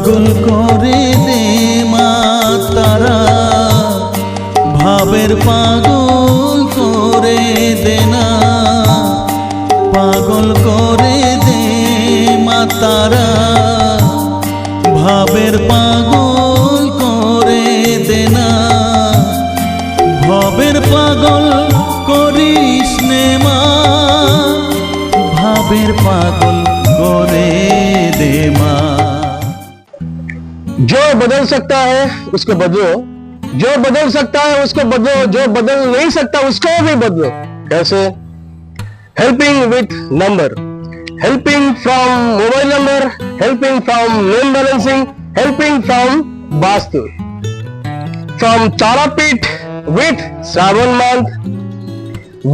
পাগল করে দে মা তারা, ভাবের পাগল করে দে না, পাগল করে দে মা তারা, ভাবের পাগল করে দে না, ভাবের পাগল করিস নে মা, ভাবের পাগল করে दे माँ। जो बदल सकता है उसको बदलो, जो बदल सकता है उसको बदलो, जो बदल नहीं सकता उसको भी बदलो। कैसे? Helping with number, helping from mobile number, helping from name balancing, helping from vastu, from Tarapith with Shravan month,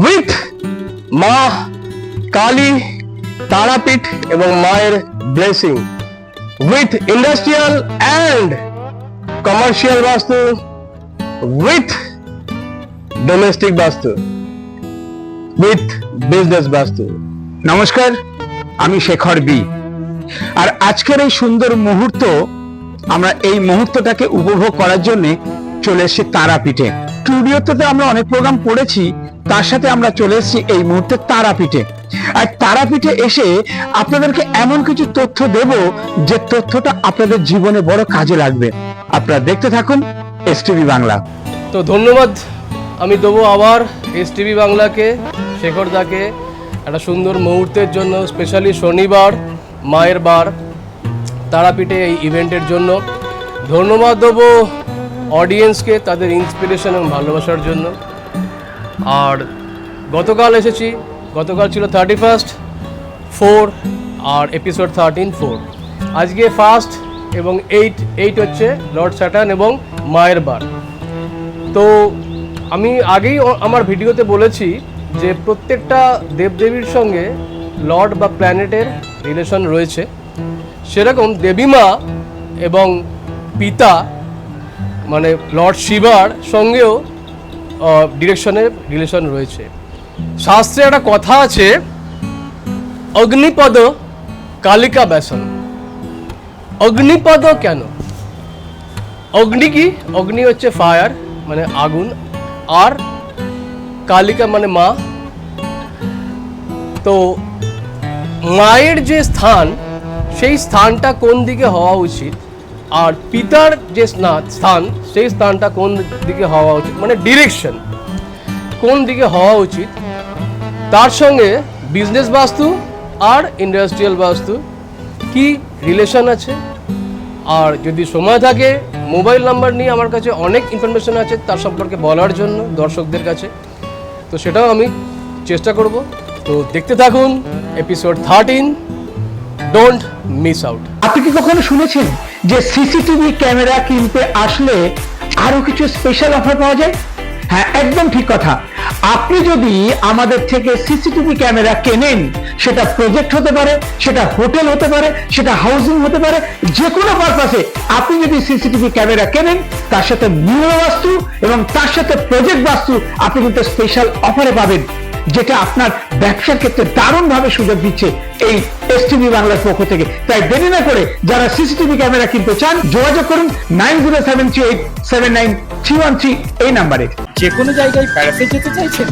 with माँ काली तारापीठ एवं मायर blessing, with industrial and commercial vastu, with domestic vastu, with business vastu। নমস্কার, আমি শেখর বি। আর আজকের এই সুন্দর মুহূর্ত, আমরা এই মুহূর্তটাকে উপভোগ করার জন্য চলে এসেছি তারাপীঠে। স্টুডিওতে তো আমরা অনেক প্রোগ্রাম করেছি, তার সাথে আমরা চলে এসেছি এই মুহূর্তে তারাপীঠে। আর তারাপীঠে এসে আপনাদেরকে এমন কিছু তথ্য দেব যে তথ্যটা আপনাদের জীবনে বড় কাজে লাগবে। আপনারা দেখতে থাকুন এসটিভি বাংলা। তো ধন্যবাদ আমি দেবো আবার এসটিভি বাংলাকে, শেখর দাকে একটা সুন্দর মুহূর্তের জন্য, স্পেশালি শনিবার মায়ের বার তারাপীঠে এই ইভেন্টের জন্য। ধন্যবাদ দেবো অডিয়েন্সকে তাদের ইন্সপিরেশন এবং ভালোবাসার জন্য। আর গতকাল এসেছি, গতকাল ছিল 31/4 আর এপিসোড 13/4। আজকে ফার্স্ট এবং 8 হচ্ছে লর্ড স্যাটার্ন এবং মায়ের বার। তো আমি আগেই আমার ভিডিওতে বলেছি যে প্রত্যেকটা দেবদেবীর সঙ্গে লর্ড বা প্ল্যানেটের রিলেশন রয়েছে, সেরকম দেবীমা এবং পিতা মানে লর্ড শিবার সঙ্গেও রিলেশন রয়েছে। শাস্ত্রে একটা কথা আছে, অগ্নিপদ কালিকা ব্যাসন। অগ্নিপদ কেন? অগ্নি কি? অগ্নি হচ্ছে ফায়ার মানে আগুন, আর কালিকা মানে মা। তো মায়ের যে স্থান, সেই স্থানটা কোন দিকে হওয়া উচিত, আর পিতার যে স্থান, সেই স্থানটা কোন দিকে হওয়া উচিত, মানে ডিরেকশন কোন দিকে হওয়া উচিত, তার সঙ্গে বিজনেস বাস্তু আর ইন্ডাস্ট্রিয়াল বাস্তু কি রিলেশন আছে। আর যদি সময় থাকে, মোবাইল নাম্বার নিয়ে আমার কাছে অনেক ইনফরমেশন আছে তার সম্পর্কে বলার জন্য দর্শকদের কাছে, তো সেটাও আমি চেষ্টা করব। তো দেখতে থাকুন এপিসোড 13, ডোন্ট মিস আউট। আপনি কি কখনো শুনেছেন যে সিসিটিভি ক্যামেরা কিনতে আসলে আরো কিছু স্পেশাল অফার পাওয়া যায়? হ্যাঁ, একদম ঠিক কথা। আপনি যদি আমাদের থেকে সিসিটিভি ক্যামেরা কেনেন, সেটা প্রজেক্ট হতে পারে, সেটা হোটেল হতে পারে, সেটা হাউজিং হতে পারে, যে কোনো পারপাসে আপনি যদি সিসিটিভি ক্যামেরা কেনেন, তার সাথে নিউরো বাস্তু এবং তার সাথে প্রজেক্ট বাস্তু আপনি কিন্তু স্পেশাল অফারে পাবেন, যেটা আপনার ব্যবসার ক্ষেত্রে দারুণভাবে সুযোগ দিচ্ছে এই এসটিভি বাংলার পক্ষ থেকে। তাই দেরি না করে যারা সিসিটিভি ক্যামেরা কিনতে চান, যোগাযোগ করুন 9073879313 এই নাম্বারে। যে কোনো জায়গায় বেড়াতে যেতে চাইছেন?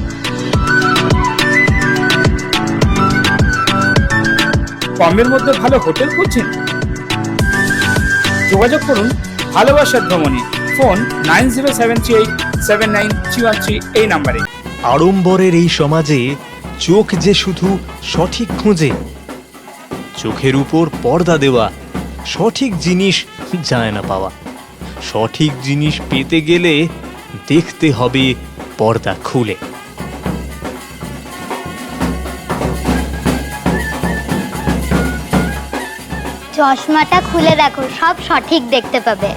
কমের মধ্যে ভালো হোটেল খুঁজছেন? যোগাযোগ করুন ভালোবাসার ভ্রমণে। ফোন 9073879313 এই নাম্বারে। আড়ম্বরের এই সমাজে চোখ যে শুধু সঠিক খোঁজে, চোখের উপর পর্দা দেওয়া, সঠিক জিনিস যায় না পাওয়া। সঠিক জিনিস পেতে গেলে দেখতে হবে পর্দা খুলে। চশমাটা খুলে দেখো, সব সঠিক দেখতে পাবে।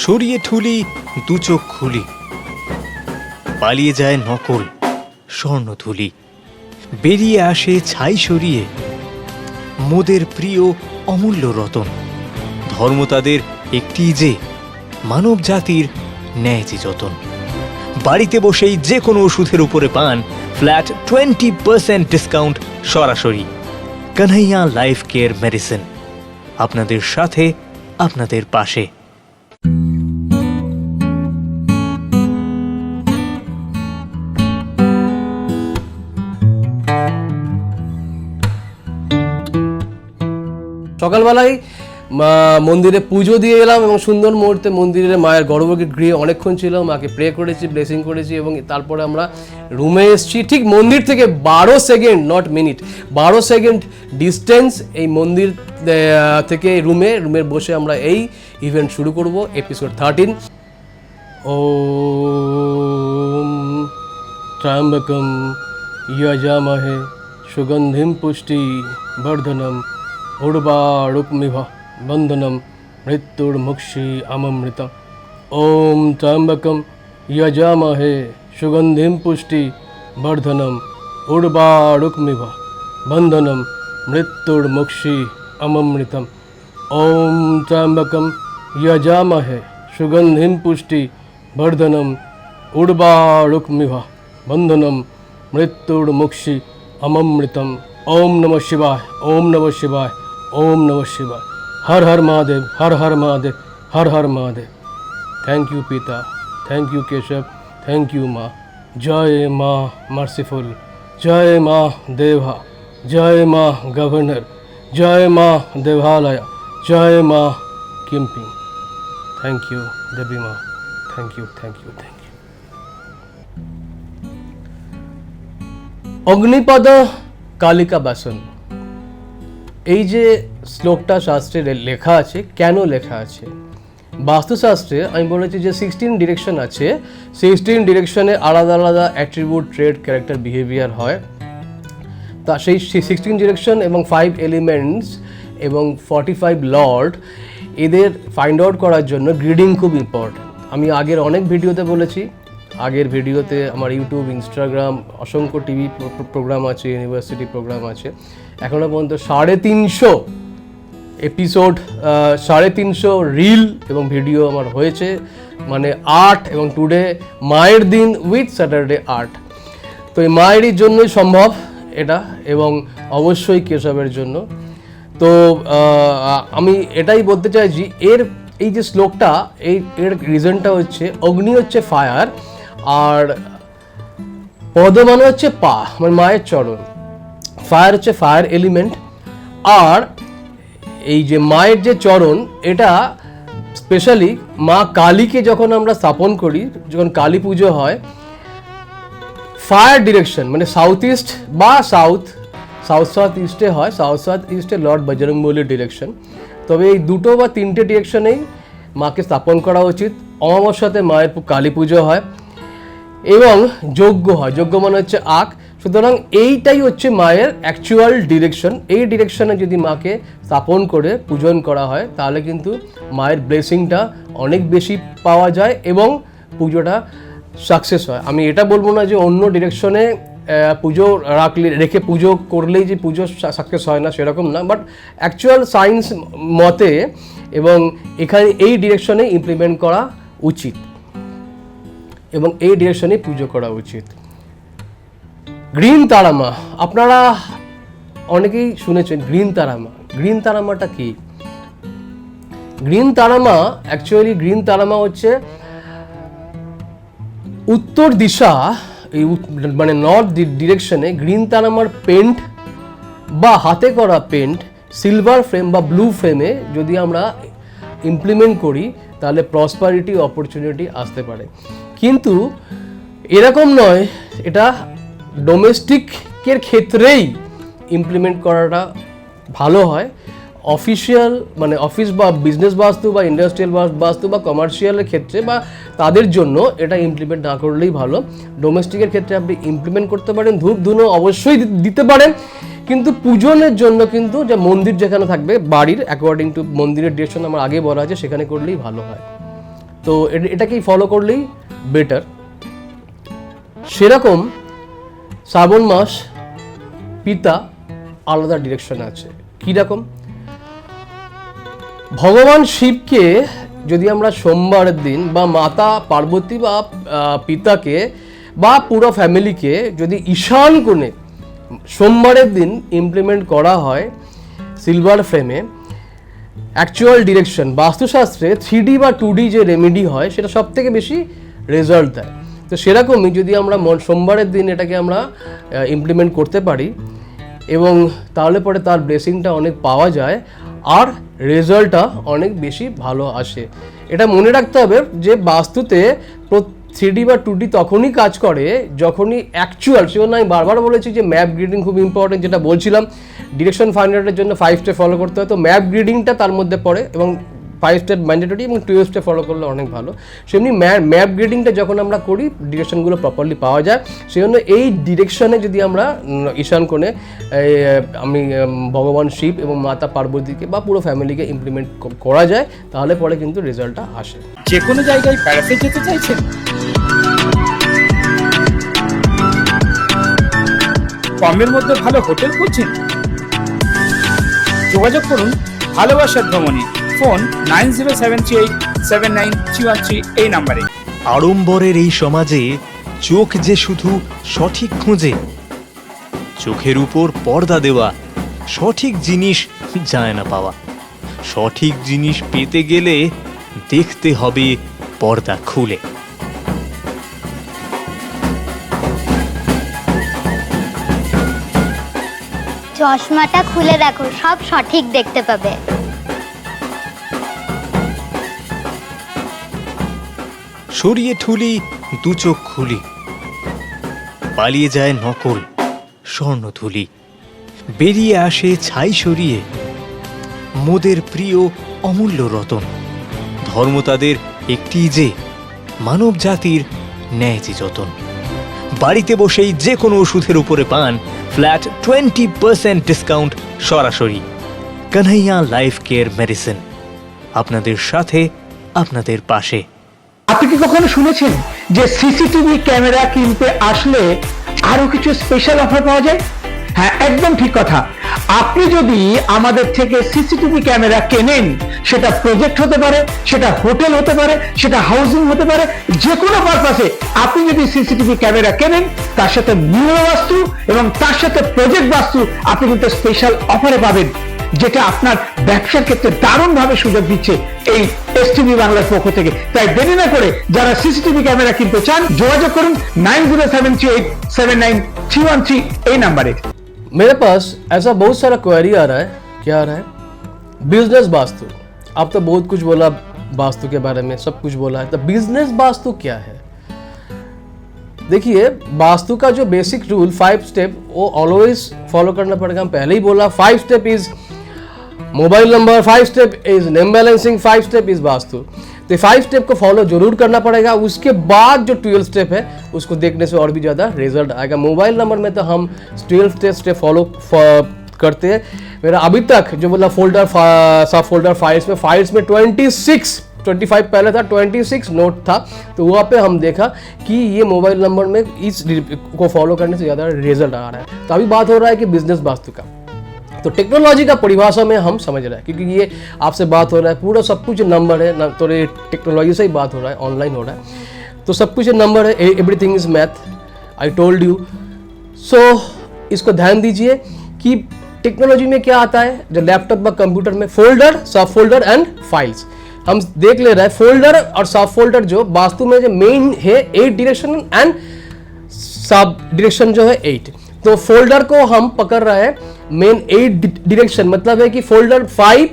সরিয়ে ঠুলি দু চোখ খুলি, পালিয়ে যায় নকল স্বর্ণধুলি। বেরিয়ে আসে ছাই সরিয়ে মোদের প্রিয় অমূল্য রতন। ধর্ম তাদের একটি যে মানব জাতির ন্যায় যে যতন। বাড়িতে বসেই যে কোনো ওষুধের উপরে পান ফ্ল্যাট 20% ডিসকাউন্ট সরাসরি। কানহাইয়া লাইফ কেয়ার মেডিসিন, আপনাদের সাথে, আপনাদের পাশে। সকালবেলায় মন্দিরে পুজো দিয়ে এলাম এবং সুন্দর মুহূর্তে মন্দিরে মায়ের গর্ভগৃহে অনেকক্ষণ ছিল, মাকে প্রে করেছি, ব্লেসিং করেছি এবং তারপরে আমরা রুমে এসেছি। ঠিক মন্দির থেকে 12 second, not minute, 12 second distance এই মন্দির থেকে রুমের বসে আমরা এই ইভেন্ট শুরু করব, এপিসোড 13। ওম ত্র্যম্বকম যজামহে সুগন্ধিম পুষ্টি বর্ধনম উর্বারুকমিভ বন্ধনম মৃত্যুর্মুক্ষী অমৃতম। ওম ত্র্যম্বকম যজামহে সুগন্ধিম পুষ্টি বর্ধনম উর্বারুকমিভ বন্ধনম মৃত্যুর্মুক্ষী অমৃতম। ওম ত্র্যম্বকম যজামহে সুগন্ধিম পুষ্টি বর্ধনম উর্বারুকমিভ বন্ধনম মৃত্যুর্মুক্ষী অমৃতম। ওম নমঃ শিবায়, ওম নমঃ শিবায়, ওম নমঃ শিবায়। হর হর মহাদেব, হর হর মহাদেব, হর হর মহাদেব। থ্যাংক ইউ পিতা, thank you Keshav, thank you মা। জয় মা মার্সিফুল, জয় মা দেভা, জয় মা গভর্নর, জয় মা দেবালয়া, জয় মা কিম্পিং। থ্যাংক ইউ দেবী মা, thank you, thank you, thank you. Agnipada Kalika বাসন, এই যে শ্লোকটা শাস্ত্রে লেখা আছে, কেন লেখা আছে? বাস্তুশাস্ত্রে আমি বলেছি যে 16 ডিরেকশন আছে, 16 ডিরেকশনে আলাদা আলাদা অ্যাট্রিবিউট, ট্রেড, ক্যারেক্টার, বিহেভিয়ার হয়। তা সেই 16 ডিরেকশন এবং 5 এলিমেন্টস এবং 45 লর্ড, এদের ফাইন্ড আউট করার জন্য গ্রিডিং খুব ইম্পর্ট্যান্ট। আমি আগের অনেক ভিডিওতে বলেছি, আগের ভিডিওতে আমার ইউটিউব, ইনস্টাগ্রাম, অসংখ্য টিভি প্রোগ্রাম আছে, ইউনিভার্সিটি প্রোগ্রাম আছে। এখনও পর্যন্ত 350 এপিসোড, 350 রিল এবং ভিডিও আমার হয়েছে, মানে আর্ট, এবং টুডে মায়ের দিন উইথ স্যাটারডে আর্ট। তো এই মায়েরই জন্যই সম্ভব এটা, এবং অবশ্যই কেশবের জন্য। তো আমি এটাই বলতে চাইছি, এই যে শ্লোকটা, এর রিজনটা হচ্ছে অগ্নি হচ্ছে ফায়ার, আর পদ মানে হচ্ছে পা, মানে মায়ের চরণ। ফায়ার হচ্ছে ফায়ার এলিমেন্ট, আর এই যে মায়ের যে চরণ, এটা স্পেশালি মা কালীকে যখন আমরা স্থাপন করি, যখন কালী পুজো হয়, ফায়ার ডিরেকশন মানে সাউথ ইস্ট বা সাউথ ইস্টে হয়। সাউথ ইস্টে লর্ড বজরংবলীর ডিরেকশন। তবে এই 2 বা 3টে ডিরেকশনেই মাকে স্থাপন করা উচিত। অমাবস্যাতে মায়ের কালী পুজো হয় এবং যজ্ঞ হয়, যজ্ঞ মানে হচ্ছে আখ। সুতরাং এইটাই হচ্ছে মায়ের অ্যাকচুয়াল ডিরেকশন। এই ডিরেকশনে যদি মাকে স্থাপন করে পূজন করা হয়, তাহলে কিন্তু মায়ের ব্লেসিংটা অনেক বেশি পাওয়া যায় এবং পুজোটা সাকসেস হয়। আমি এটা বলবো না যে অন্য ডিরেকশনে পুজো রেখে পুজো করলেই যে পুজো সাকসেস হয় না, সেরকম না, বাট অ্যাকচুয়াল সায়েন্স মতে এবং এখানে এই ডিরেকশনে ইমপ্লিমেন্ট করা উচিত এবং এই ডিরেকশনে পুজো করা উচিত। গ্রিন তারামা, আপনারা অনেকেই শুনেছেন গ্রিন তারামা। গ্রিন তারামাটা কি? Green Tara Maa actually green Tara Maa হচ্ছে উত্তর দিশা, এই মানে নর্থ ডিরেকশনে গ্রিন তারামার পেন্ট বা হাতে করা পেন্ট সিলভার ফ্রেম বা ব্লু ফ্রেমে যদি আমরা ইমপ্লিমেন্ট করি, তাহলে প্রসপারিটি, অপরচুনিটি আসতে পারে। কিন্তু এরকম নয়, এটা ডোমেস্টিকের ক্ষেত্রেই ইমপ্লিমেন্ট করাটা ভালো হয়। অফিসিয়াল মানে অফিস বা বিজনেস বাস্তু বা ইন্ডাস্ট্রিয়াল বাস্তু বা কমার্শিয়ালের ক্ষেত্রে বা তাদের জন্য এটা ইমপ্লিমেন্ট না করলেই ভালো। ডোমেস্টিকের ক্ষেত্রে আপনি ইমপ্লিমেন্ট করতে পারেন, ধূপ ধুনো অবশ্যই দিতে পারেন, কিন্তু পূজনের জন্য কিন্তু যে মন্দির যেখানে থাকবে বাড়ির, অ্যাকর্ডিং টু মন্দিরের ডিরেকশন আমার আগে বলা আছে, সেখানে করলেই ভালো হয়। তো এটাকেই ফলো করলেই বেটার। সেরকম শ্রাবণ মাস পিতা আলাদা ডিরেকশন আছে। কীরকম? ভগবান শিবকে যদি আমরা সোমবারের দিন বা মাতা পার্বতী বা পিতাকে বা পুরো ফ্যামিলিকে যদি ঈশান কোণে সোমবারের দিন ইমপ্লিমেন্ট করা হয় সিলভার ফ্রেমে, অ্যাকচুয়াল ডিরেকশন বাস্তুশাস্ত্রে 3D বা 2D যে রেমেডি হয় সেটা সব থেকে বেশি রেজাল্ট দেয়। তো সেরকমই যদি আমরা সোমবারের দিন এটাকে আমরা ইমপ্লিমেন্ট করতে পারি এবং তাহলে পরে তার ব্লেসিংটা অনেক পাওয়া যায় আর রেজাল্টটা অনেক বেশি ভালো আসে। এটা মনে রাখতে হবে যে বাস্তুতে 3D বা 2D তখনই কাজ করে যখনই অ্যাকচুয়াল, সেজন্য আমি বারবার বলেছি যে ম্যাপ গ্রিডিং খুব ইম্পর্টেন্ট, যেটা বলছিলাম ডিরেকশন ফাইন্ডারের জন্য 5 স্টেপ ফলো করতে হয়, তো ম্যাপ গ্রিডিংটা তার মধ্যে পড়ে এবং 5 স্টেপ ম্যান্ডেটরি এবং 12 স্টেপ ফলো করলে অনেক ভালো। সেমনি ম্যাপ গ্রিডিংটা যখন আমরা করি ডিরেকশনগুলো প্রপারলি পাওয়া যায়। সেই জন্য এই ডিরেকশনে যদি আমরা ঈশান কোণে আমি ভগবান শিব এবং মাতা পার্বতীকে বা পুরো ফ্যামিলিকে ইমপ্লিমেন্ট করা যায় তাহলে পরে কিন্তু রেজাল্টটা আসে। যে কোনো জায়গায় বেড়াতে যেতে চাইছেন? কমের মধ্যে ভালো হোটেল খুঁজছেন? যোগাযোগ করুন ভালোবাসার ভ্রমণে। ফোন 9073879313 এই নাম্বারে। আড়ম্বরের এই সমাজে চোখ যে শুধু সঠিক খোঁজে, চোখের উপর পর্দা দেওয়া, সঠিক জিনিস যায় না পাওয়া। সঠিক জিনিস পেতে গেলে দেখতে হবে পর্দা খুলে। চশমাটা খুলে দেখো, সব সঠিক দেখতে পাবে। সরিয়ে ঠুলি দু চোখ খুলি, পালিয়ে যায় নকল স্বর্ণধুলি। বেরিয়ে আসে ছাই সরিয়ে মোদের প্রিয় অমূল্য রতন। ধর্ম তাদের একটি যে মানব জাতির ন্যায় যে যতন। বাড়িতে বসেই যে কোনো ওষুধের উপরে পান ফ্ল্যাট 20% ডিসকাউন্ট সরাসরি। কানহাইয়া লাইফ কেয়ার মেডিসিন, আপনাদের সাথে আপনাদের পাশে। আপনি কি কখনো শুনেছেন যে সিসিটিভি ক্যামেরা কিনতে আসলে আরো কিছু স্পেশাল অফার পাওয়া যায়? হ্যাঁ, একদম ঠিক কথা। আপনি যদি আমাদের থেকে সিসিটিভি ক্যামেরা কেনেন, সেটা প্রজেক্ট হতে পারে, সেটা হোটেল হতে পারে, সেটা হাউজিং হতে পারে, যে কোনো পারপাসে আপনি যদি সিসিটিভি ক্যামেরা কেনেন তার সাথে নিউ বাস্তু এবং তার সাথে প্রজেক্ট বাস্তু আপনি কিন্তু স্পেশাল অফারে পাবেন, যেটা আপনার ব্যবসার ক্ষেত্রে দারুণভাবে সুযোগ দিচ্ছে এই এসটিভি বাংলার পক্ষ থেকে। তাই দেরি না করে যারা সিসিটিভি ক্যামেরা কিনতে চান যোগাযোগ করুন 9073879313 এই নাম্বারে। मेरे पास ऐसा बहुत सारा क्वेरी आ रहा है। क्या आ रहा है? बिजनेस वास्तु। आप तो बहुत कुछ बोला वास्तु के बारे में, सब कुछ बोला है, तो बिजनेस वास्तु क्या है? देखिए, वास्तु का जो बेसिक रूल 5 स्टेप वो ऑलवेज फॉलो करना पड़ेगा। हम पहले ही बोला 5 step is mobile number, 5 step is name balancing, 5 step is vastu. तो 5 स्टेप को फॉलो जरूर करना पड़ेगा। उसके बाद जो 12 स्टेप है उसको देखने से और भी ज़्यादा रिजल्ट आएगा। मोबाइल नंबर में तो हम 12 स्टेप फॉलो करते हैं। मेरा अभी तक जो बोला फोल्डर सब फोल्डर फाइल्स में 25 पहले था, 26 नोट था, तो वहाँ पे हम देखा कि ये मोबाइल नंबर में इस को फॉलो करने से ज़्यादा रिजल्ट आ रहा है। तो अभी बात हो रहा है कि बिजनेस वास्तु का, तो टेक्नोलॉजी का परिभाषा में हम समझ रहे हैं, क्योंकि ये आपसे बात हो रहा है, पूरा सब कुछ नंबर है ना, तो ये टेक्नोलॉजी से ही बात हो रहा है, ऑनलाइन हो रहा है, तो सब कुछ नंबर है, everything is math, I told you. So इसको ध्यान दीजिए कि टेक्नोलॉजी में क्या आता है, जो लैपटॉप व कंप्यूटर में फोल्डर, सब फोल्डर एंड फाइल्स हम देख ले रहे हैं। फोल्डर और सब फोल्डर जो वास्तु में जो मेन है 8 डायरेक्शन एंड सब डायरेक्शन जो है 8, तो फोल्डर को हम पकड़ रहे हैं मेन 8 डायरेक्शन, मतलब है कि फोल्डर 5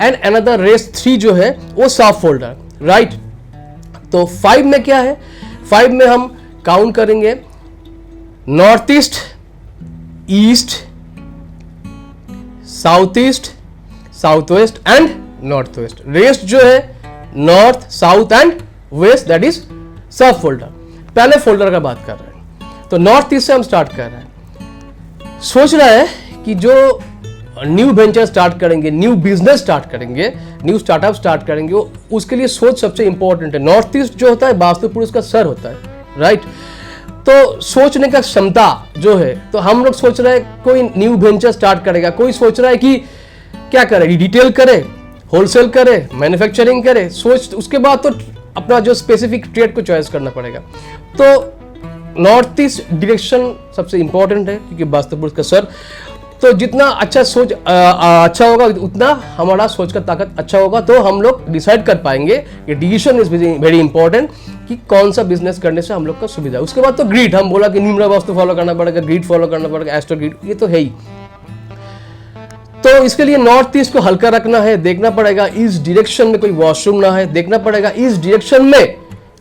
एंड अनदर रेस्ट 3 जो है वो सब फोल्डर, राइट। तो 5 में क्या है, 5 में हम काउंट करेंगे north east, east, south east, south west and north west. Rest जो है north, south and west, that is sub folder. पहले फोल्डर का बात कर रहे हैं, तो नॉर्थ ईस्ट से हम स्टार्ट कर रहे हैं। सोच रहा है कि जो न्यू वेंचर स्टार्ट करेंगे, न्यू बिजनेस स्टार्ट करेंगे, न्यू स्टार्टअप स्टार्ट करेंगे, उसके लिए सोच सबसे इंपॉर्टेंट है। नॉर्थ ईस्ट जो होता है वास्तु पुरुष का सर होता है, राइट। तो सोचने का क्षमता जो है, तो हम लोग सोच रहे हैं कोई न्यू वेंचर स्टार्ट करेगा, कोई सोच रहा है कि क्या करे, रिटेल करे, होलसेल करे, मैन्युफैक्चरिंग करे, सोच उसके बाद तो अपना जो स्पेसिफिक ट्रेड को चॉइस करना पड़ेगा। तो नॉर्थ ईस्ट डायरेक्शन सबसे इंपॉर्टेंट है, क्योंकि वास्तुपुरुष का सर, तो जितना अच्छा सोच अच्छा होगा उतना हमारा सोच का ताकत अच्छा होगा, तो हम लोग डिसाइड कर पाएंगे। ये डिसीजन इज वेरी इंपॉर्टेंट कि कौन सा बिजनेस करने से हम लोग का सुविधा है। उसके बाद तो ग्रीड, हम बोला कि निम्न वास्तु फॉलो करना पड़ेगा, ग्रीड फॉलो करना पड़ेगा, एस्ट्रो ग्रीड, ये तो है ही। तो इसके लिए नॉर्थ ईस्ट को हल्का रखना है, देखना पड़ेगा इस डायरेक्शन में कोई वॉशरूम ना है, देखना पड़ेगा इस डायरेक्शन में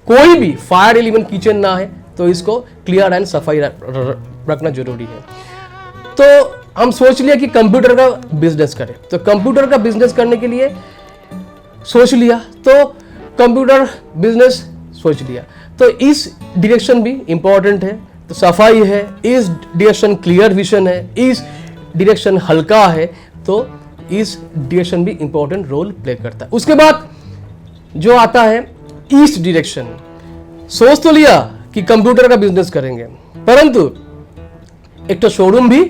कोई भी फायर एलिमेंट किचन ना है, तो इसको क्लियर एंड सफाई रखना जरूरी है। तो हम सोच लिया कि कंप्यूटर का बिजनेस करें, तो कंप्यूटर का बिजनेस करने के लिए सोच लिया, तो कंप्यूटर बिजनेस सोच लिया, तो इस डायरेक्शन भी इंपॉर्टेंट है, तो सफाई है, इस डायरेक्शन क्लियर विजन है, इस डायरेक्शन हल्का है, तो इस डायरेक्शन भी इंपॉर्टेंट रोल प्ले करता है। उसके बाद जो आता है ईस्ट डायरेक्शन, सोच तो लिया कि कंप्यूटर का बिजनेस करेंगे, परंतु एक तो शोरूम भी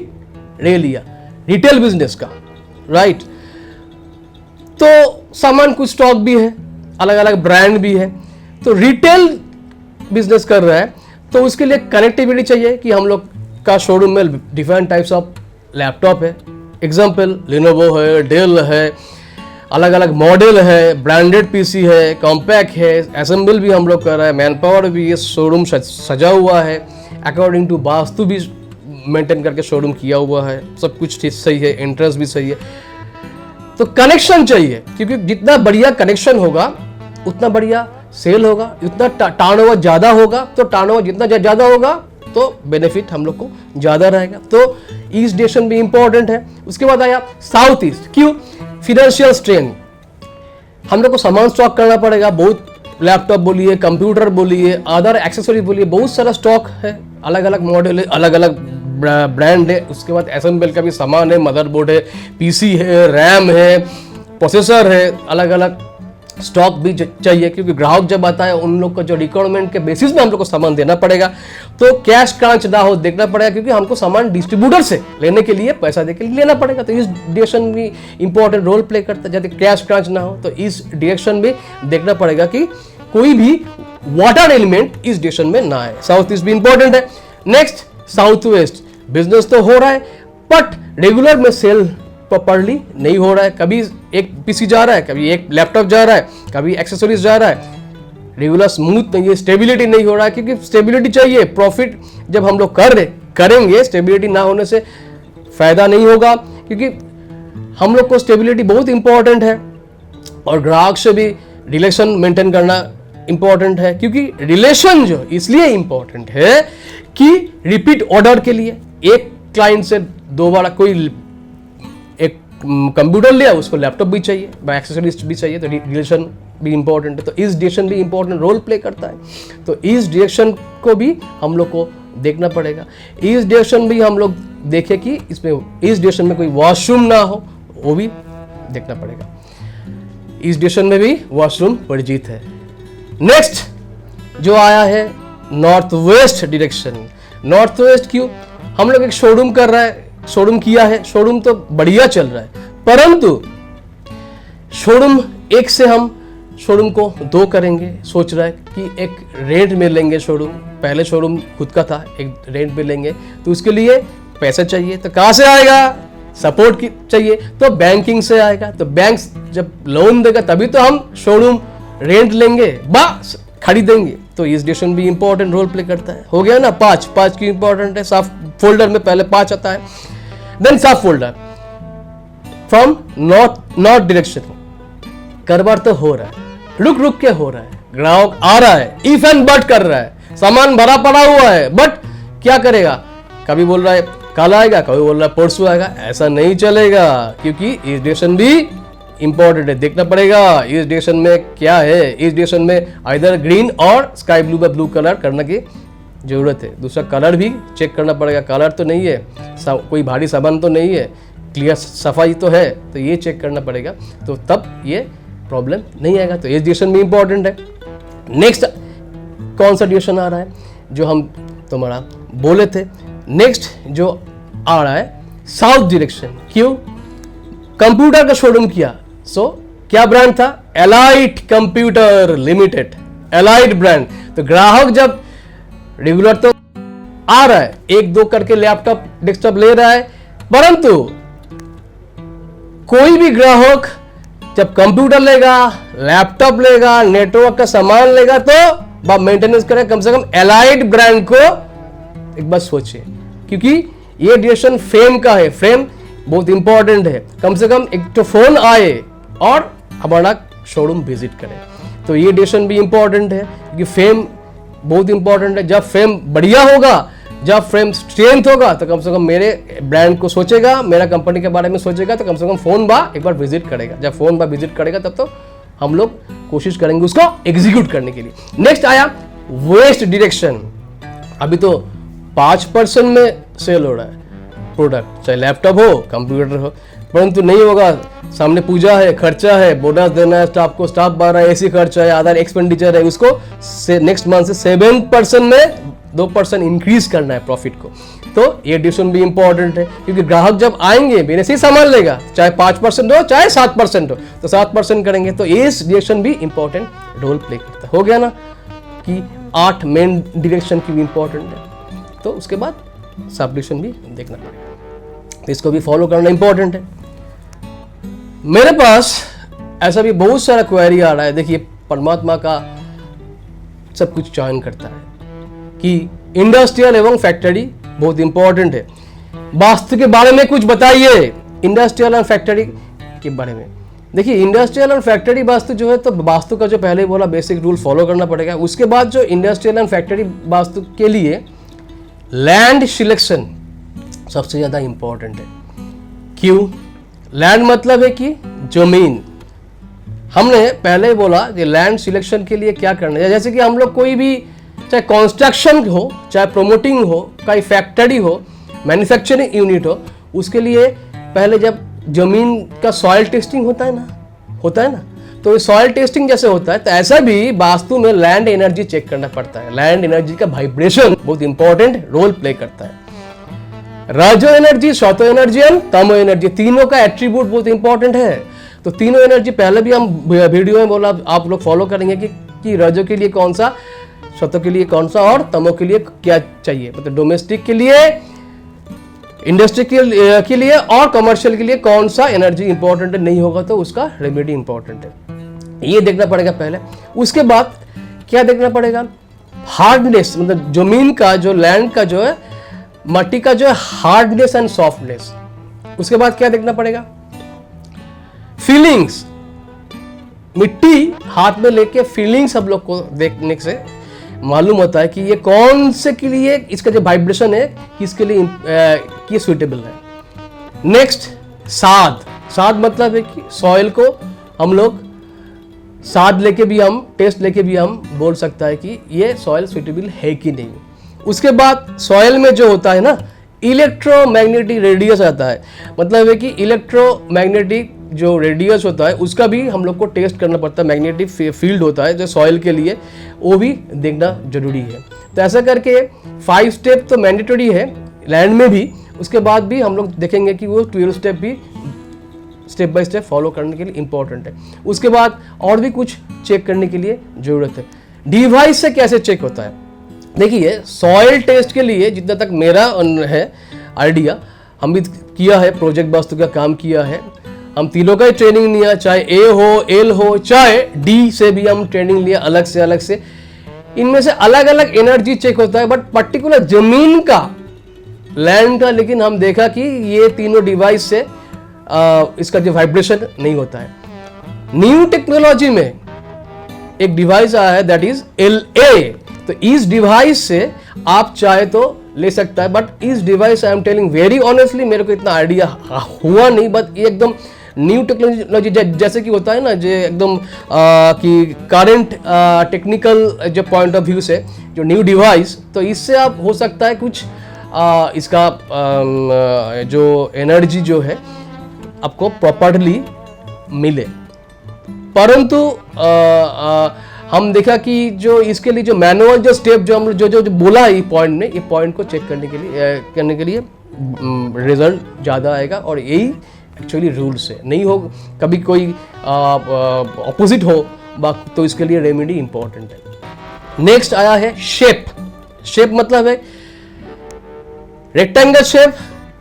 ले लिया रिटेल बिजनेस का, राइट। तो सामान कुछ स्टॉक भी है, अलग अलग ब्रांड भी है, तो रिटेल बिजनेस कर रहा है, तो उसके लिए कनेक्टिविटी चाहिए कि हम लोग का शोरूम में डिफरेंट टाइप्स ऑफ लैपटॉप है, एग्जाम्पल लिनोवो है, डेल है, अलग अलग मॉडल है, ब्रांडेड पीसी है, कॉम्पैक्ट है, असेंबल भी हम लोग कर रहे हैं, मैन पावर भी, ये शोरूम सजा हुआ है, अकॉर्डिंग टू वास्तु भी मेंटेन करके शोरूम किया हुआ है, सब कुछ ठीक सही है, एंट्रेंस भी सही है। तो कनेक्शन चाहिए, क्योंकि जितना बढ़िया कनेक्शन होगा उतना बढ़िया सेल होगा, उतना टर्नओवर ज्यादा होगा, तो टर्नओवर जितना ज्यादा होगा तो बेनिफिट हम लोग को ज्यादा रहेगा। तो ईस्ट डायरेक्शन भी इंपॉर्टेंट है। उसके बाद आया साउथ ईस्ट, क्यों? फाइनेंशियल स्ट्रेन, हम लोग को सामान स्टॉक करना पड़ेगा, बहुत लैपटॉप बोलिए, कंप्यूटर बोलिए, अदर एक्सेसरी बोलिए, बहुत सारा स्टॉक है, अलग अलग मॉडल है, अलग अलग ब्रांड है। उसके बाद असेंबल का भी सामान है, मदरबोर्ड है, पीसी है, रैम है, प्रोसेसर है, अलग अलग स्टॉक भी चाहिए, क्योंकि ग्राहक जब आता है उन लोग को जो रिक्वायरमेंट के बेसिस में हम लोग को सामान देना पड़ेगा, तो कैश क्रांच ना हो देखना पड़ेगा, क्योंकि हमको सामान डिस्ट्रीब्यूटर से लेने के लिए पैसा देके लेना पड़ेगा। तो इस डायरेक्शन भी इंपॉर्टेंट रोल प्ले करता है, जाते कैश क्रांच ना हो, तो इस डायरेक्शन में देखना पड़ेगा कि कोई भी वाटर एलिमेंट इस डायरेक्शन में ना आए। साउथ ईस्ट भी इंपॉर्टेंट है। नेक्स्ट साउथ वेस्ट, बिजनेस तो हो रहा है बट रेगुलर में सेल प्रॉपर्ली नहीं हो रहा है, कभी एक पीसी जा रहा है, कभी एक लैपटॉप जा रहा है, कभी एक्सेसरीज जा रहा है, रेगुलर स्मूथ नहीं है, स्टेबिलिटी नहीं हो रहा है, क्योंकि स्टेबिलिटी चाहिए। प्रॉफिट जब हम लोग करेंगे, स्टेबिलिटी ना होने से फायदा नहीं होगा, क्योंकि हम लोग को स्टेबिलिटी बहुत इंपॉर्टेंट है, और ग्राहक से भी रिलेशन मेंटेन करना इंपॉर्टेंट है, क्योंकि रिलेशन जो इसलिए इंपॉर्टेंट है कि रिपीट ऑर्डर के लिए एक क्लाइंट से दो बार कोई एक कंप्यूटर लिया, उसको लैपटॉप भी चाहिए, एक्सेसरीज भी चाहिए, तो रिलेशन भी इंपॉर्टेंट है। तो इस डायरेक्शन भी इंपॉर्टेंट रोल प्ले करता है। तो इस डायरेक्शन को भी हम लोग को देखना पड़ेगा। इस डायरेक्शन भी हम लोग देखें कि इसमें इस डायरेक्शन में कोई वॉशरूम ना हो, वो भी देखना पड़ेगा। इस डायरेक्शन में भी वॉशरूम वर्जित है। नेक्स्ट जो आया है north west direction. North west क्यों? हम लोग एक शोरूम कर रहा है, शोरूम किया है, शोरूम तो बढ़िया चल रहा है, परंतु शोरूम एक से हम शोरूम को दो करेंगे, सोच रहा है कि एक रेंट में लेंगे शोरूम, पहले शोरूम खुद का था, एक रेंट में लेंगे, तो उसके लिए पैसा चाहिए, तो कहाँ से आएगा? सपोर्ट की चाहिए, तो बैंकिंग से आएगा। तो बैंक जब लोन देगा तभी तो हम शोरूम रेंट लेंगे, बस खरीदेंगे। तो इस डायरेक्शन भी इंपॉर्टेंट रोल प्ले करता है। हो गया ना, पांच की इंपॉर्टेंट है। साफ फोल्डर में पहले 5 आता है, देन सब फोल्डर फ्रॉम नॉर्थ डायरेक्शन। कारोबार तो हो रहा है, रुक के हो रहा है, ग्राहक आ रहा है, इफ एंड बट कर रहा है, सामान भरा पड़ा हुआ है, बट क्या करेगा? कभी बोल रहा है कल आएगा, कभी बोल रहा है परसों आएगा। ऐसा नहीं चलेगा, क्योंकि इस डायरेक्शन भी इंपॉर्टेंट है, देखना पड़ेगा इस डायरेक्शन में क्या है। इस डायरेक्शन में आइदर ग्रीन और स्काई ब्लू का ब्लू कलर करने की जरूरत है। दूसरा कलर भी चेक करना पड़ेगा, कलर तो नहीं है, कोई भारी सामान तो नहीं है, क्लियर सफाई तो है, तो ये चेक करना पड़ेगा, तो तब ये प्रॉब्लम नहीं आएगा। तो इस डायरेक्शन भी इंपॉर्टेंट है। नेक्स्ट कौन सा डायरेक्शन आ रहा है जो हम तुम्हारा बोले थे? नेक्स्ट जो आ रहा है साउथ डायरेक्शन। क्यों? कंप्यूटर का शोरूम किया, सो क्या ब्रांड था? Elite Computer Limited, Elite brand. तो ग्राहक जब रेगुलर तो आ रहा है, एक दो करके लैपटॉप डेस्कटॉप ले रहा है, परंतु कोई भी ग्राहक जब कंप्यूटर लेगा, लैपटॉप लेगा, नेटवर्क का सामान लेगा तो मेंटेनेंस करें, कम से कम एलाइड ब्रांड को एक बार सोचिए, क्योंकि ये डिसीजन फेम का है। फेम बहुत इंपॉर्टेंट है, कम से कम एक तो फोन आए और हमारा शोरूम विजिट करें, तो ये डिसीजन भी इंपॉर्टेंट है, क्योंकि फेम बहुत इंपॉर्टेंट है। जब फेम बढ़िया होगा, जब फेम स्ट्रेंथ होगा, तो कम से कम मेरे ब्रांड को सोचेगा, मेरा कंपनी के बारे में सोचेगा, तो कम से कम फोन बा एक बार विजिट करेगा। जब फोन बा विजिट करेगा तब तो हम लोग कोशिश करेंगे उसको एग्जीक्यूट करने के लिए। नेक्स्ट आया वेस्ट डिटेक्शन। अभी तो 5% में सेल हो रहा है प्रोडक्ट, चाहे लैपटॉप हो, कंप्यूटर हो, परंतु नहीं होगा, सामने पूजा है, खर्चा है, बोनस देना है स्टाफ को, स्टाफ बढ़ रहा है, ऐसी खर्चा है, अदर एक्सपेंडिचर है, उसको नेक्स्ट मंथ से 7% में 2% इंक्रीज करना है प्रॉफिट को। तो ये डिसीजन भी इंपॉर्टेंट है, क्योंकि ग्राहक जब आएंगे मेरे से सामान लेगा, चाहे 5% हो चाहे 7% हो, तो 7% करेंगे, तो ये डिसीजन भी इंपॉर्टेंट रोल प्ले करता है। हो गया ना कि 8 मेन डायरेक्शन की भी इंपॉर्टेंट है, तो उसके बाद सब डिसीजन भी देखना पड़ेगा, तो इसको भी फॉलो करना इंपॉर्टेंट है। मेरे पास ऐसा भी बहुत सारा क्वेरी आ रहा है। देखिए, परमात्मा का सब कुछ चयन करता है कि इंडस्ट्रियल एवं फैक्ट्री बहुत इंपॉर्टेंट है। वास्तु के बारे में कुछ बताइए, इंडस्ट्रियल एंड फैक्ट्री के बारे में। देखिए, इंडस्ट्रियल एंड फैक्ट्री वास्तु जो है, तो वास्तु का जो पहले बोला बेसिक रूल फॉलो करना पड़ेगा। उसके बाद जो इंडस्ट्रियल एंड फैक्ट्री वास्तु के लिए लैंड सिलेक्शन सबसे ज़्यादा इंपॉर्टेंट है। क्यों? लैंड मतलब है कि जमीन। हमने पहले ही बोला कि लैंड सिलेक्शन के लिए क्या करना है। जैसे कि हम लोग कोई भी, चाहे कंस्ट्रक्शन हो, चाहे प्रोमोटिंग हो, कोई फैक्ट्री हो, मैन्युफैक्चरिंग यूनिट हो, उसके लिए पहले जब जमीन का सॉइल टेस्टिंग होता है ना, तो सॉइल टेस्टिंग जैसे होता है, तो ऐसा भी वास्तु में लैंड एनर्जी चेक करना पड़ता है। लैंड एनर्जी का वाइब्रेशन बहुत इंपॉर्टेंट रोल प्ले करता है। राजो एनर्जी, शौतो एनर्जी एंड तमो एनर्जी, तीनों का एट्रीब्यूट बहुत इंपॉर्टेंट है। तो तीनों एनर्जी पहले भी हम वीडियो में बोला, आप लोग फॉलो करेंगे कि राजो के लिए कौन सा, शौतो के लिए कौन सा और तमो के लिए क्या चाहिए। मतलब डोमेस्टिक के लिए, इंडस्ट्री के लिए और कमर्शियल के लिए कौन सा एनर्जी इंपॉर्टेंट नहीं होगा, तो उसका रेमेडी इंपॉर्टेंट है। ये देखना पड़ेगा पहले। उसके बाद क्या देखना पड़ेगा? हार्डनेस, मतलब जमीन का जो, लैंड का जो है, मट्टी का जो है हार्डनेस एंड सॉफ्टनेस। उसके बाद क्या देखना पड़ेगा? फीलिंग्स। मिट्टी हाथ में लेके फीलिंग्स हम लोग को देखने से मालूम होता है कि ये कौन से के लिए, इसका जो वाइब्रेशन है किसके लिए कि सुइटेबल है। नेक्स्ट, साद मतलब है कि सॉइल को हम लोग साद लेके भी, हम टेस्ट लेके भी हम बोल सकता है कि ये सॉइल सुइटेबल है कि नहीं। उसके बाद सॉइल में जो होता है ना, इलेक्ट्रोमैग्नेटिक रेडियस आता है, मतलब है कि इलेक्ट्रोमैग्नेटिक जो रेडियस होता है उसका भी हम लोग को टेस्ट करना पड़ता है। मैग्नेटिक फील्ड होता है जो सॉइल के लिए, वो भी देखना जरूरी है। तो ऐसा करके 5 स्टेप तो मैंडेटरी है लैंड में भी। उसके बाद भी हम लोग देखेंगे कि वो 12 स्टेप भी स्टेप बाय स्टेप फॉलो करने के लिए इंपॉर्टेंट है। उसके बाद और भी कुछ चेक करने के लिए जरूरत है। डिवाइस से कैसे चेक होता है? देखिए, सॉइल टेस्ट के लिए जितना तक मेरा है आइडिया, हम भी किया है, प्रोजेक्ट वास्तु का काम किया है, हम तीनों का ही ट्रेनिंग लिया, चाहे ए हो, एल हो, चाहे डी से भी हम ट्रेनिंग लिया अलग से। इनमें से अलग अलग एनर्जी चेक होता है, बट पर्टिकुलर जमीन का, लैंड का, लेकिन हम देखा कि ये तीनों डिवाइस से इसका जो वाइब्रेशन नहीं होता है। न्यू टेक्नोलॉजी में एक डिवाइस आया है, दैट इज LA। तो इस डिवाइस से आप चाहे तो ले सकता है, बट इस device I am telling very honestly, मेरे को इतना आइडिया हुआ नहीं, बट ये एकदम न्यू टेक्नोलॉजी जैसे कि होता है ना, जो एकदम कि करंट टेक्निकल जो पॉइंट ऑफ व्यू से जो न्यू डिवाइस, तो इससे आप हो सकता है कुछ इसका जो एनर्जी जो है आपको प्रॉपर्ली मिले। परंतु हम देखा कि जो इसके लिए जो मैनुअल जो स्टेप जो हम जो बोला है ये पॉइंट को चेक करने के लिए रिजल्ट ज़्यादा आएगा, और यही एक्चुअली रूल्स है। नहीं हो कभी कोई ऑपोजिट हो तो इसके लिए रेमेडी इंपॉर्टेंट है। नेक्स्ट आया है शेप मतलब है रेक्टेंगल शेप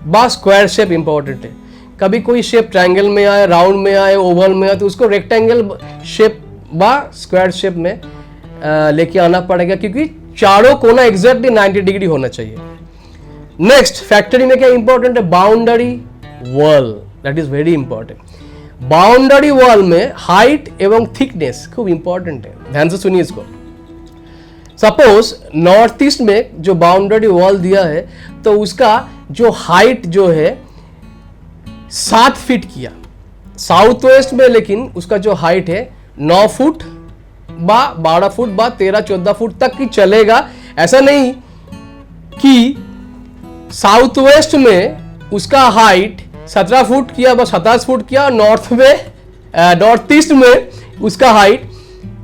बा स्क्वायर शेप इंपॉर्टेंट है। कभी कोई शेप ट्रायंगल में आए, राउंड में आए, ओवल में आए, तो उसको रेक्टेंगल शेप बा स्क्वायर शेप में लेके आना पड़ेगा, क्योंकि चारों कोना एग्जैक्टली 90 डिग्री होना चाहिए। नेक्स्ट, फैक्ट्री में क्या इंपॉर्टेंट है? Boundary wall, that is very important. Boundary wall में हाइट एवं थिकनेस खूब इंपॉर्टेंट है, ध्यान से सुनिए इसको। सपोज नॉर्थ ईस्ट में जो बाउंड्री वॉल दिया है तो उसका जो हाइट जो है 7 फीट किया, साउथ वेस्ट में लेकिन उसका जो हाइट है 9 फुट बा 12 फुट बा 13-14 फुट तक की चलेगा। ऐसा नहीं कि साउथ वेस्ट में उसका हाइट 17 फुट किया बस 27 फुट किया, नॉर्थ ईस्ट में उसका हाइट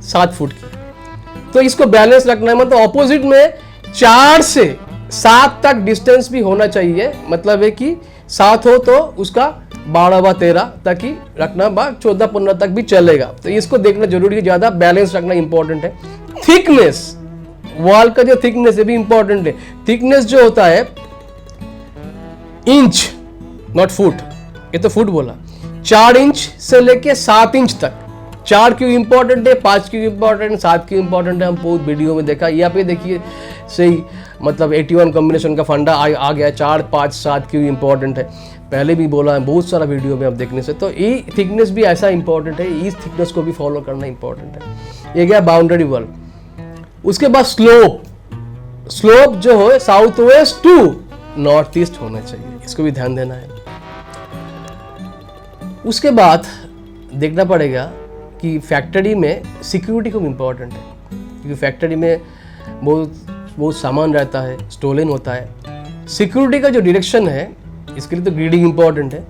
7 फुट किया। तो इसको बैलेंस रखना है, मतलब ऑपोजिट में 4 से 7 तक डिस्टेंस भी होना चाहिए। मतलब है कि 7 हो तो उसका 12 बा 13 तक ही रखना, बा 14-15 तक भी चलेगा। तो इसको देखना जरूरी है, ज्यादा बैलेंस रखना इंपॉर्टेंट है। थिकनेस, वॉल का जो थिकनेस है भी इंपॉर्टेंट है। थिकनेस जो होता है इंच, नॉट फुट, ये तो फुट बोला, 4 इंच से लेके 7 इंच तक। 4 क्यों इंपॉर्टेंट है, 5 क्यों इंपॉर्टेंट है, 7 क्यों इंपॉर्टेंट है, हम बहुत वीडियो में देखा। यहाँ पे देखिए सही, मतलब 81 कॉम्बिनेशन का फंडा आ गया। 4, 5, 7 क्यों इंपॉर्टेंट है, पहले भी बोला है बहुत सारा वीडियो में आप देखने से। तो ये थिकनेस भी ऐसा इंपॉर्टेंट है, इस थिकनेस को भी फॉलो करना इंपॉर्टेंट है। ये गया बाउंड्री वॉल। उसके बाद स्लोप, स्लोप जो है south west to north east होना चाहिए, इसको भी ध्यान देना है। उसके बाद देखना पड़ेगा कि फैक्ट्री में सिक्योरिटी खूब इंपॉर्टेंट है, क्योंकि फैक्ट्री में बहुत सामान रहता है, स्टोलन होता है। सिक्योरिटी का जो डायरेक्शन है इसके लिए तो ग्रीडिंग इंपॉर्टेंट है।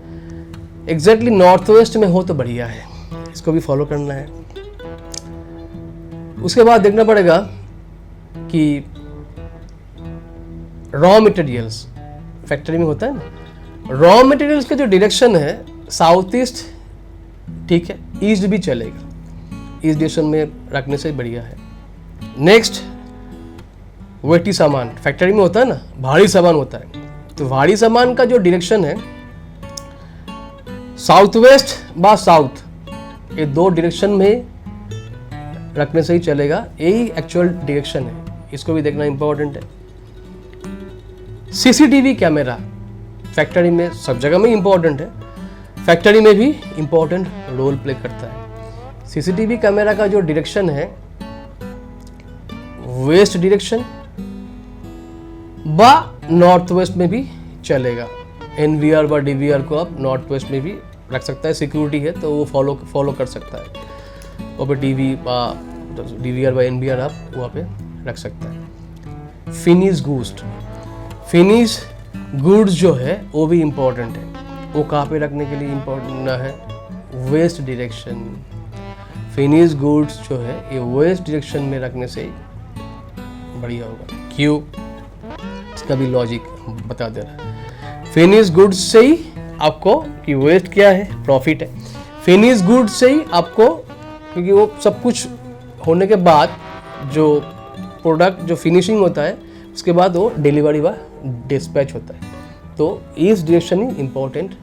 एग्जैक्टली नॉर्थ वेस्ट में हो तो बढ़िया है, इसको भी फॉलो करना है। उसके बाद देखना पड़ेगा कि रॉ मटेरियल्स फैक्ट्री में होता है ना, रॉ मटेरियल्स का जो डायरेक्शन है साउथ ईस्ट, ठीक है, ईस्ट भी चलेगा, ईस्ट डायरेक्शन में रखने से बढ़िया है। नेक्स्ट, वेटी सामान फैक्ट्री में होता है ना, भारी सामान होता है, तो भारी सामान का जो डायरेक्शन है साउथ वेस्ट बा साउथ, ये 2 डायरेक्शन में रखने से ही चलेगा, यही एक्चुअल डायरेक्शन है, इसको भी देखना इंपॉर्टेंट है। सीसीटीवी कैमरा फैक्ट्री में सब जगह में इंपॉर्टेंट है, फैक्ट्री में भी इंपॉर्टेंट रोल प्ले करता है। सीसीटीवी कैमरा का जो डायरेक्शन है वेस्ट डायरेक्शन बा नॉर्थ वेस्ट में भी चलेगा। एनवीआर बा डीवीआर को आप नॉर्थ वेस्ट में भी रख सकता है, सिक्योरिटी है तो वो फॉलो कर सकता है। वहाँ पे टीवी बा डीवीआर बा एनवीआर आप वहाँ पे रख सकता है। फिनिश गुड्स जो है वो भी इम्पोर्टेंट है, वो कहाँ पे रखने के लिए इम्पोर्टेंट है? West direction. फिनिश गुड्स जो है ये वेस्ट डायरेक्शन में रखने से बढ़िया होगा। क्यों? इसका भी लॉजिक बता दे रहा है। फिनिश गुड्स से ही आपको, कि वेस्ट क्या है, प्रॉफिट है। फिनिश गुड्स से ही आपको, क्योंकि वो सब कुछ होने के बाद जो प्रोडक्ट जो फिनिशिंग होता है उसके बाद वो डिलीवरी व डिस्पैच होता है, तो इस डायरेक्शन ही इम्पोर्टेंट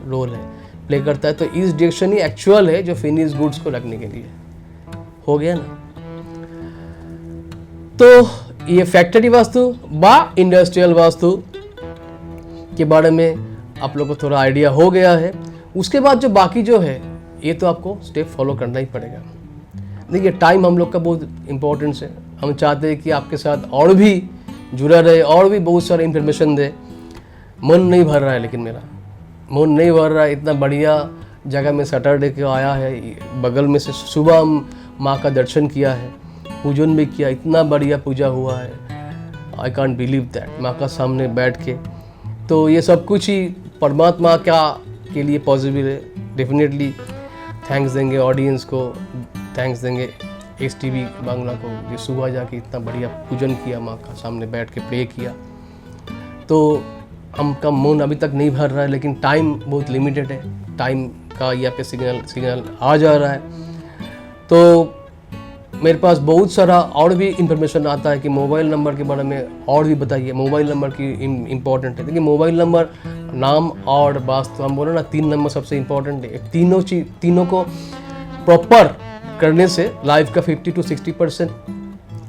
रोल है प्ले करता है। तो इस डायरेक्शन ही एक्चुअल है जो फिनिश गुड्स को रखने के लिए। हो गया ना? तो ये फैक्ट्री वास्तु बा इंडस्ट्रियल वास्तु के बारे में आप लोग को थोड़ा आइडिया हो गया है। उसके बाद जो बाकी जो है ये तो आपको स्टेप फॉलो करना ही पड़ेगा। देखिए टाइम हम लोग का बहुत इम्पोर्टेंस है, हम चाहते हैं कि आपके साथ और भी जुड़ा रहे और भी बहुत सारा इन्फॉर्मेशन दे। मन नहीं भर रहा है, लेकिन मेरा मन नहीं भर रहा है। इतना बढ़िया जगह में सैटरडे को आया है, बगल में से सुबह हम माँ का दर्शन किया है, पूजन भी किया, इतना बढ़िया पूजा हुआ है। आई कांट बिलीव दैट, माँ का सामने बैठ के। तो ये सब कुछ ही परमात्मा के लिए पॉसिबल है। डेफिनेटली थैंक्स देंगे ऑडियंस को, थैंक्स देंगे STV बांग्ला को, ये सुबह जाके इतना बढ़िया पूजन किया, माँ का सामने बैठ के प्रे किया। तो हमका मन अभी तक नहीं भर रहा है, लेकिन टाइम बहुत लिमिटेड है, टाइम का यहाँ पे सिग्नल आ जा रहा है। तो मेरे पास बहुत सारा और भी इंफॉर्मेशन आता है कि मोबाइल नंबर के बारे में और भी बताइए, मोबाइल नंबर की इम्पोर्टेंट है। देखिए मोबाइल नंबर, नाम और वास्तु, हम बोले ना 3 नंबर सबसे इम्पोर्टेंट है। तीनों को प्रॉपर करने से लाइफ का 50 to 60%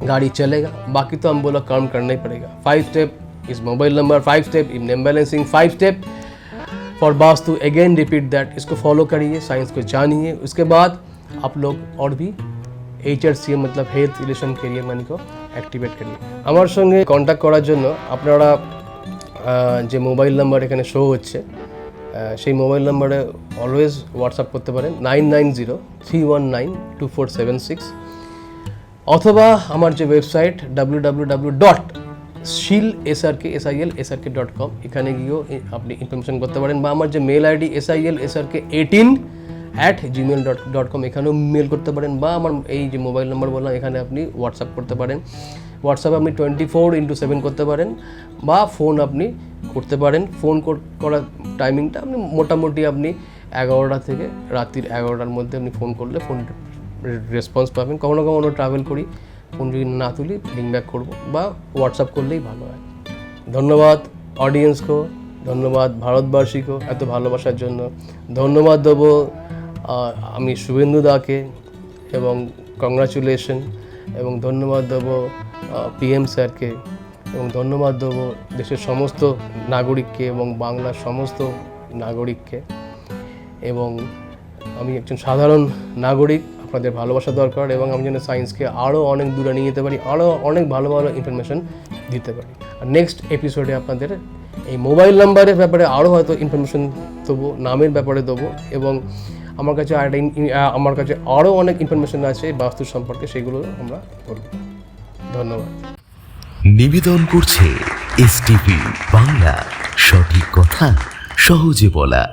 गाड़ी चलेगा। बाकी तो हम बोला काम करना ही पड़ेगा। 5 step is mobile number, 5 step in name balancing, 5 step for vastu. Again repeat that, इसको फॉलो करिए, साइंस को जानिए। उसके बाद आप लोग और भी HRCM मतलब হেলথ রিলেশন ক্যারিয়ার মানিকে অ্যাক্টিভেট করিয়ে আমার সঙ্গে কন্ট্যাক্ট করার জন্য আপনারা যে মোবাইল নাম্বার এখানে শো হচ্ছে সেই মোবাইল নাম্বারে অলওয়েজ হোয়াটসঅ্যাপ করতে পারেন 9903192476 অথবা আমার যে ওয়েবসাইট www.silsrk.com এখানে গিয়েও আপনি ইনফরমেশন করতে পারেন, বা আমার যে মেল আইডি silsrk18@gmail.com এখানেও মেল করতে পারেন, বা আমার এই যে মোবাইল নাম্বার বললাম এখানে আপনি হোয়াটসঅ্যাপ করতে পারেন। হোয়াটসঅ্যাপে আপনি 24/7 করতে পারেন, বা ফোন আপনি করতে পারেন। ফোন করার টাইমিংটা আপনি মোটামুটি আপনি 11টা থেকে রাত্রির 11টার মধ্যে আপনি ফোন করলে ফোন রেসপন্স পাবেন। কখনো কখনো ট্রাভেল করি, ফোন যদি না তুলি রিং ব্যাক করবো, বা হোয়াটসঅ্যাপ করলেই ভালো হয়। ধন্যবাদ অডিয়েন্সকে, ধন্যবাদ ভারতবাসীকে এত ভালোবাসার জন্য। ধন্যবাদ দেবো আমি শুভেন্দু দাকে এবং কংগ্রাচুলেশন, এবং ধন্যবাদ দেবো PM স্যারকে, এবং ধন্যবাদ দেবো দেশের সমস্ত নাগরিককে এবং বাংলার সমস্ত নাগরিককে। এবং আমি একজন সাধারণ নাগরিক, আপনাদের ভালোবাসা দরকার, এবং আমি যেন সায়েন্সকে আরও অনেক দূরে নিয়ে যেতে পারি, আরও অনেক ভালো ভালো ইনফরমেশন দিতে পারি। আর নেক্সট এপিসোডে আপনাদের এই মোবাইল নাম্বারের ব্যাপারে আরও হয়তো ইনফরমেশন দেবো, নামের ব্যাপারে দেবো, এবং আমার কাছে আরও অনেক ইনফরমেশন আছে বাস্তু সম্পর্কে, সেগুলো আমরা বলব। ধন্যবাদ। নিবেদন করছে STV বাংলা, সঠিক কথা সহজে বলা।